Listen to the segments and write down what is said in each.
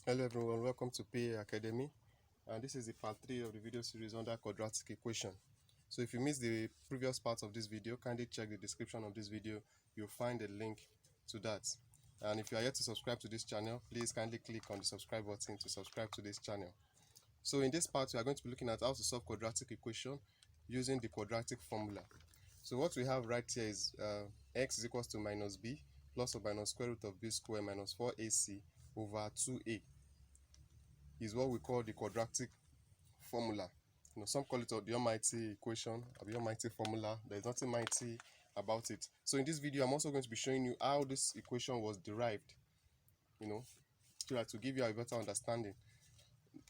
Hello everyone, welcome to PA Academy, and this is the part 3 of the video series under quadratic equation. So if you missed the previous part of this video, kindly check the description of this video. You'll find a link to that. And if you are yet to subscribe to this channel, please kindly click on the subscribe button to subscribe to this channel. So in this part, we are going to be looking at how to solve quadratic equation using the quadratic formula. So what we have right here is x is equals to minus b plus or minus square root of b squared minus 4ac over 2a is what we call the quadratic formula. Some call it the almighty equation or the almighty formula. There's nothing mighty about it. So in this video, I'm also going to be showing you how this equation was derived, so that to give you a better understanding.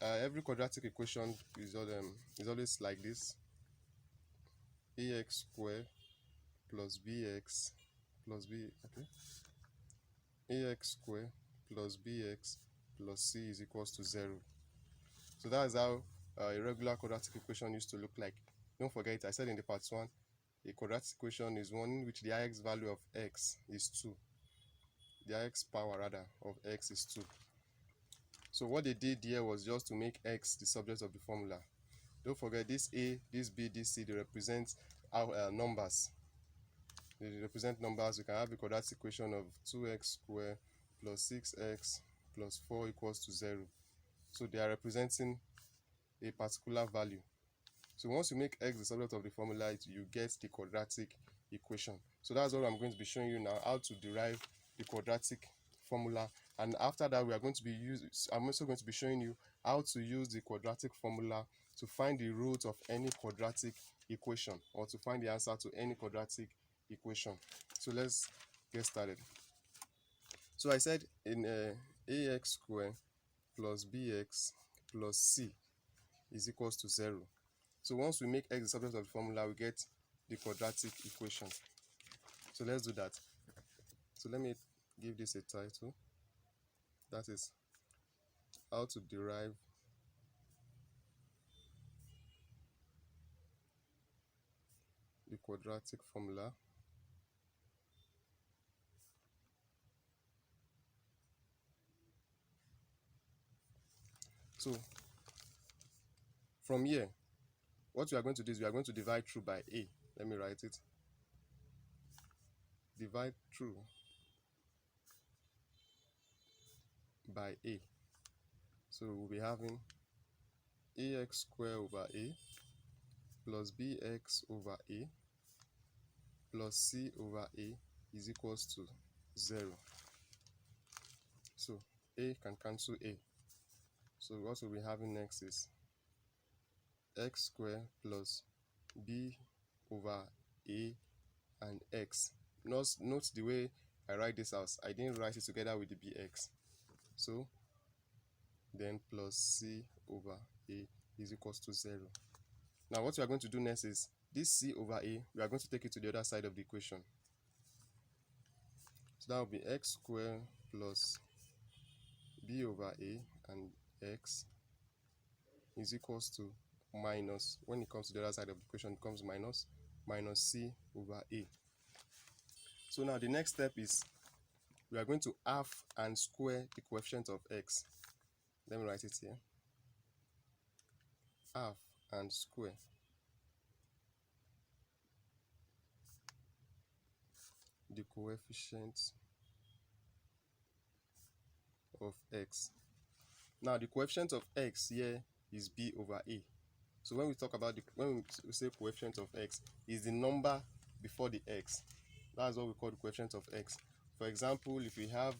Every quadratic equation is always like this: ax squared plus bx plus b, ax squared plus bx plus c is equals to 0. So that's how a regular quadratic equation used to look like. Don't forget, I said in the part 1, a quadratic equation is one in which the ix value of x is 2. The ix power rather of x is 2. So what they did here was just to make x the subject of the formula. Don't forget, this a, this b, this c, they represent our numbers. They represent numbers. We can have a quadratic equation of 2x squared plus 6x plus 4 equals to 0. So they are representing a particular value. So once you make x the subject of the formula, you get the quadratic equation. So that's what I'm going to be showing you now, how to derive the quadratic formula. And after that, I'm also going to be showing you how to use the quadratic formula to find the root of any quadratic equation, or to find the answer to any quadratic equation. So let's get started. So I said in ax squared plus bx plus c is equals to 0. So once we make x the subject of the formula, we get the quadratic equation. So let's do that. So let me give this a title. That is how to derive the quadratic formula so from here, what we are going to do is we are going to divide through by a. Let me write it. Divide through by a. So we'll be having ax squared over a plus bx over a plus c over a is equals to 0. So a can cancel a. So what we'll be having next is x squared plus b over a and x. Note the way I write this out. I didn't write it together with the bx. So then plus c over a is equals to 0. Now what we are going to do next is this c over a, we are going to take it to the other side of the equation. So that will be x squared plus b over a and x is equals to minus, when it comes to the other side of the equation, it becomes minus c over a. So now the next step is we are going to half and square the coefficient of x. Let me write it here. Half and square the coefficient of x. Now the coefficient of x here is b over a. So when we talk about when we say coefficient of x, is the number before the x. That's what we call the coefficient of x. For example, if we have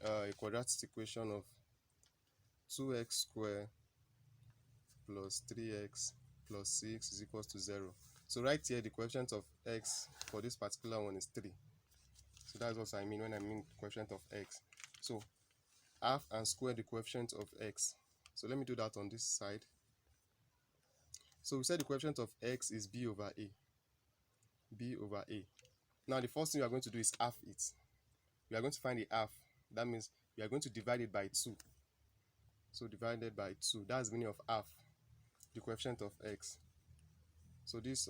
a quadratic equation of 2x squared plus 3x plus 6 is equals to 0. So right here, the coefficient of x for this particular one is 3. So that's what I mean when I mean coefficient of x. So half and square the coefficient of x. So let me do that on this side. So we said the coefficient of x is b over a. B over a. Now the first thing we are going to do is half it. We are going to find the half. That means we are going to divide it by 2. So divided by 2. That's the meaning of half. The coefficient of x. So this,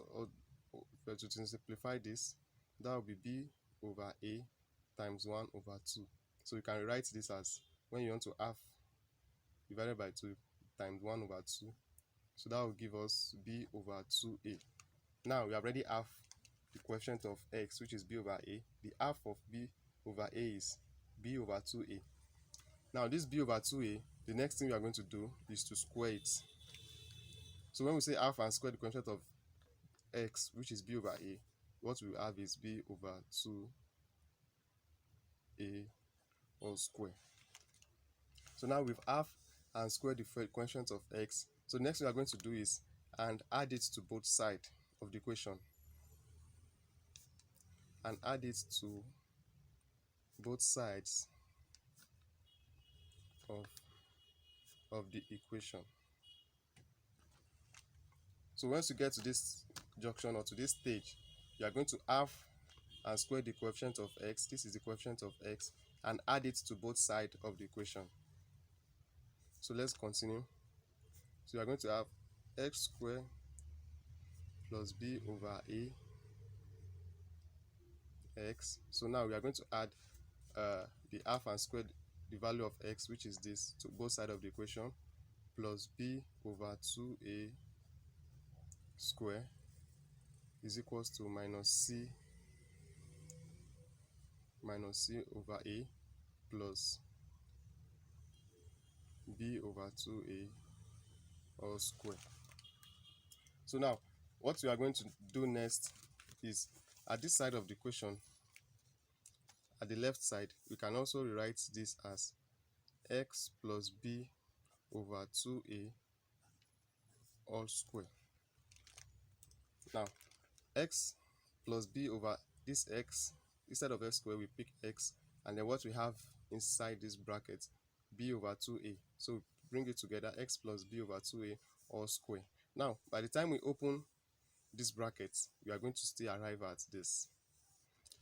to simplify this, that will be b over a times 1 over 2. So you can rewrite this as, when you want to half divided by 2 times 1 over 2. So that will give us b over 2a. Now we already have the coefficient of x, which is b over a. The half of b over a is b over 2a. Now this b over 2a, the next thing we are going to do is to square it. So when we say half and square the coefficient of x, which is b over a, what we have is b over 2a all square. So now we've half and square the coefficient of x. So the next thing we are going to do is and add it to both sides of the equation. And add it to both sides of the equation. So once you get to this junction or to this stage, you are going to half and square the coefficient of x. This is the coefficient of x, and add it to both sides of the equation. So let's continue. So you are going to have x squared plus b over a x. So now we are going to add the half and square the value of x, which is this, to both sides of the equation, plus b over 2a square is equals to minus c over a plus b over 2a all square. So now what we are going to do next is, at this side of the equation, at the left side, we can also rewrite this as x plus b over 2a all square. Now x plus b over this x, instead of x square we pick x, and then what we have inside this bracket, b over 2a. So bring it together, x plus b over 2a all square. Now by the time we open this bracket, we are going to still arrive at this.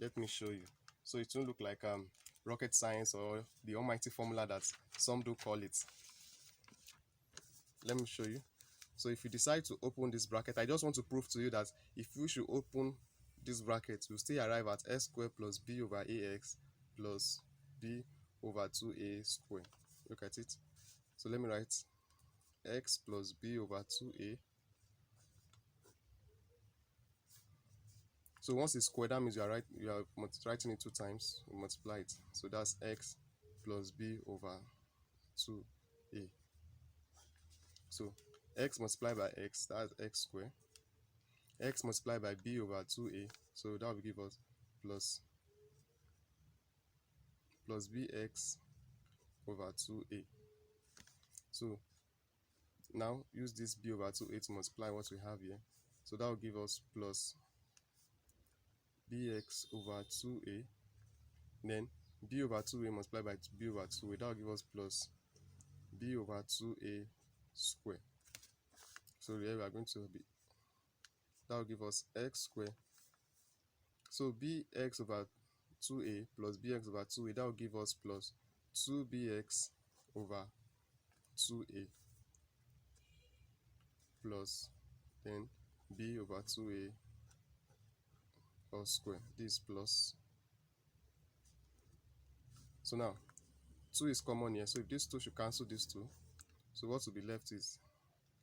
Let me show you. So it won't look like rocket science or the almighty formula that some do call it. Let me show you. So if you decide to open this bracket, I just want to prove to you that if you should open this bracket, we'll still arrive at x squared plus b over ax plus b over 2a squared. Look at it. So let me write x plus b over 2a. So once it's squared, that means you are writing it 2 times. We multiply it. So that's x plus b over 2a. So x multiplied by x, that's x squared. X multiplied by b over 2a, so that will give us plus bx over 2a. So now use this b over 2a to multiply what we have here. So that will give us plus bx over 2a. Then b over 2a multiplied by b over 2a, that will give us plus b over 2a square. So here we are going to be, that will give us x squared. So bx over 2a plus bx over 2a, that will give us plus 2bx over 2a plus then b over 2a all square. This plus. So now 2 is common here, so if these 2 should cancel these 2, so what will be left is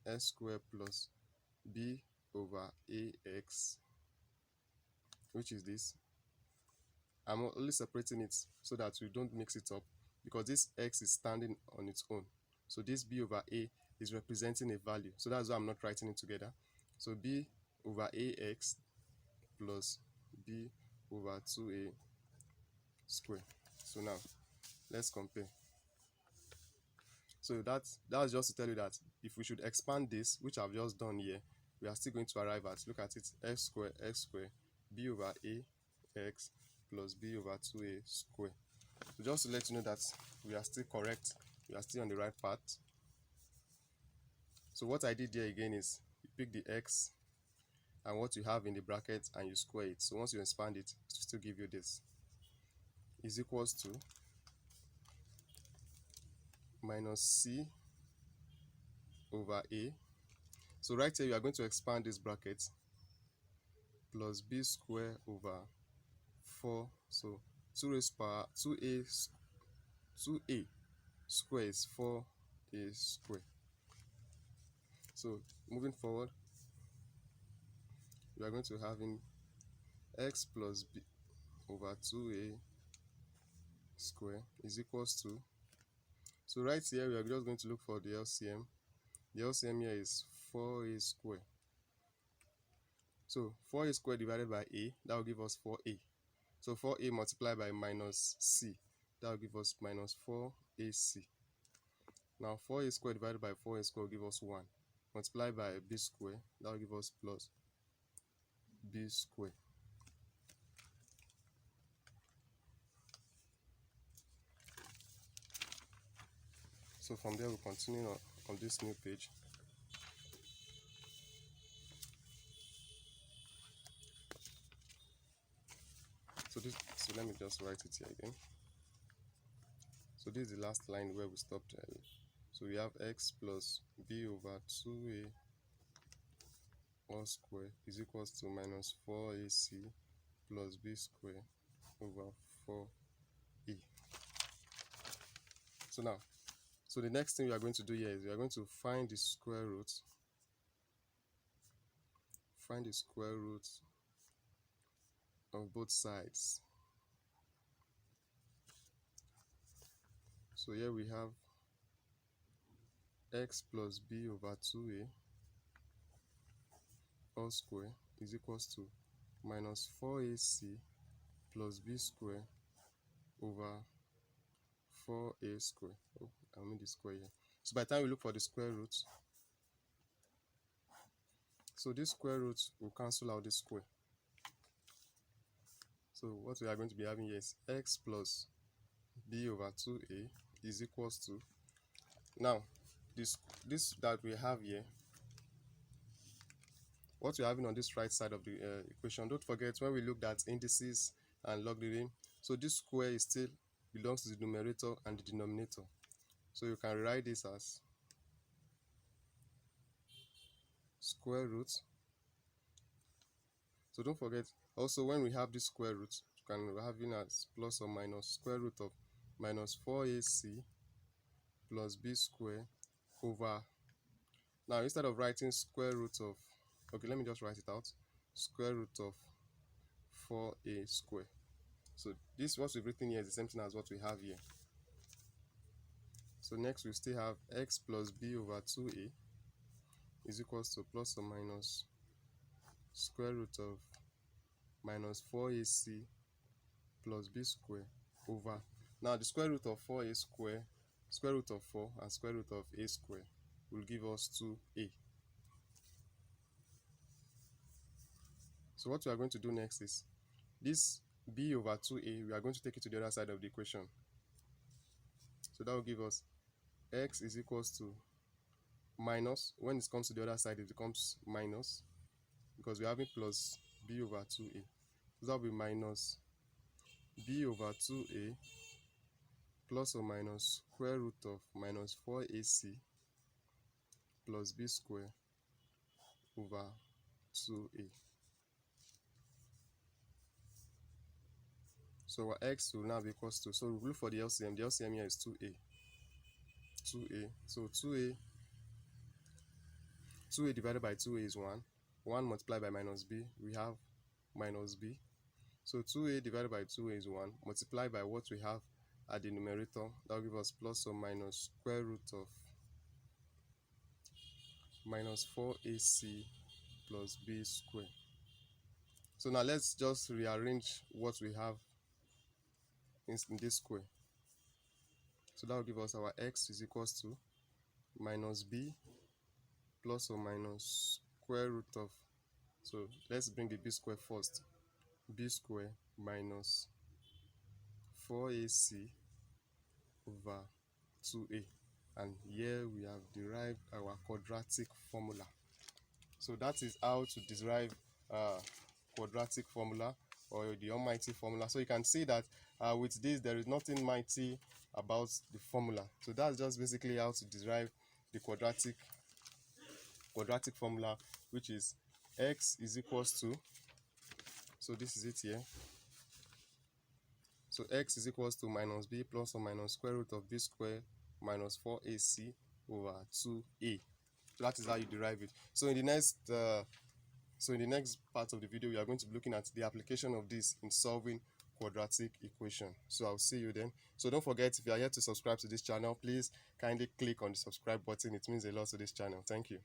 s squared plus b over ax, which is this. I'm only separating it so that we don't mix it up, because this x is standing on its own. So this b over a is representing a value. So that's why I'm not writing it together. So b over ax plus b over 2a square. So now let's compare. So that's just to tell you that if we should expand this, which I've just done here, we are still going to arrive at, look at it, x squared b over ax plus b over 2a square. So just to let you know that we are still correct, we are still on the right path. So what I did here again is you pick the x and what you have in the bracket and you square it. So once you expand it, it will still give you this, is equals to minus c over a. So right here you are going to expand this bracket, plus b squared over 4. So 2 raised power 2a square is 4 a square. So moving forward, we are going to have in x plus b over 2a square is equals to, so right here we are just going to look for the LCM. The LCM here is 4a square. So 4a square divided by a, that will give us 4a. So 4a multiplied by minus c, that will give us minus 4ac. Now 4a square divided by 4a square will give us 1. Multiplied by b square, that will give us plus b square. So from there, we'll continue on this new page. So let me just write it here again. So this is the last line where we stopped earlier. So we have x plus b over 2a all square is equals to minus 4ac plus b square over 4e. So the next thing we are going to do here is we are going to find the square root. Find the square root of both sides. So here we have x plus b over 2a all square is equals to minus 4ac plus b square over 4a square. Oh, I mean the square here. So by the time we look for the square root, so this square root will cancel out this square. So what we are going to be having here is x plus b over 2a is equals to, now this that we have here, what we're having on this right side of the equation, don't forget when we looked at indices and logarithm, so this square is still belongs to the numerator and the denominator. So you can write this as square root. So don't forget also when we have this square root, you can have it as plus or minus square root of minus 4ac plus b square over, now instead of writing square root of, okay, let me just write it out, square root of 4a square. So this what we've written here is the same thing as what we have here. So next we still have x plus b over 2a is equals to plus or minus square root of minus 4ac plus b square over, now the square root of 4a square, square root of 4 and square root of a square will give us 2a. So what we are going to do next is this b over 2a, we are going to take it to the other side of the equation. So that will give us x is equals to minus, when it comes to the other side it becomes minus because we're having plus b over 2a. So that will be minus b over 2a plus or minus square root of minus 4ac plus b square over 2a. So our x will now be equals to, so we look for the LCM. The LCM here is 2a. 2a. So 2a divided by 2a is 1. 1 multiplied by minus b, we have minus b. So 2a divided by 2a is 1. Multiplied by what we have at the numerator, that will give us plus or minus square root of minus 4ac plus b square. So now let's just rearrange what we have in this square. So that will give us our x is equals to minus b plus or minus square root of, so let's bring the b square first, b square minus 4ac over 2a, and here we have derived our quadratic formula. So that is how to derive quadratic formula or the almighty formula. So you can see that with this there is nothing mighty about the formula. So that's just basically how to derive the quadratic formula, which is x is equals to, so this is it here. So x is equals to minus b plus or minus square root of b square minus 4ac over 2a. That is how you derive it. So in the next part of the video, we are going to be looking at the application of this in solving quadratic equation. So I'll see you then. So don't forget, if you are yet to subscribe to this channel, please kindly click on the subscribe button. It means a lot to this channel. Thank you.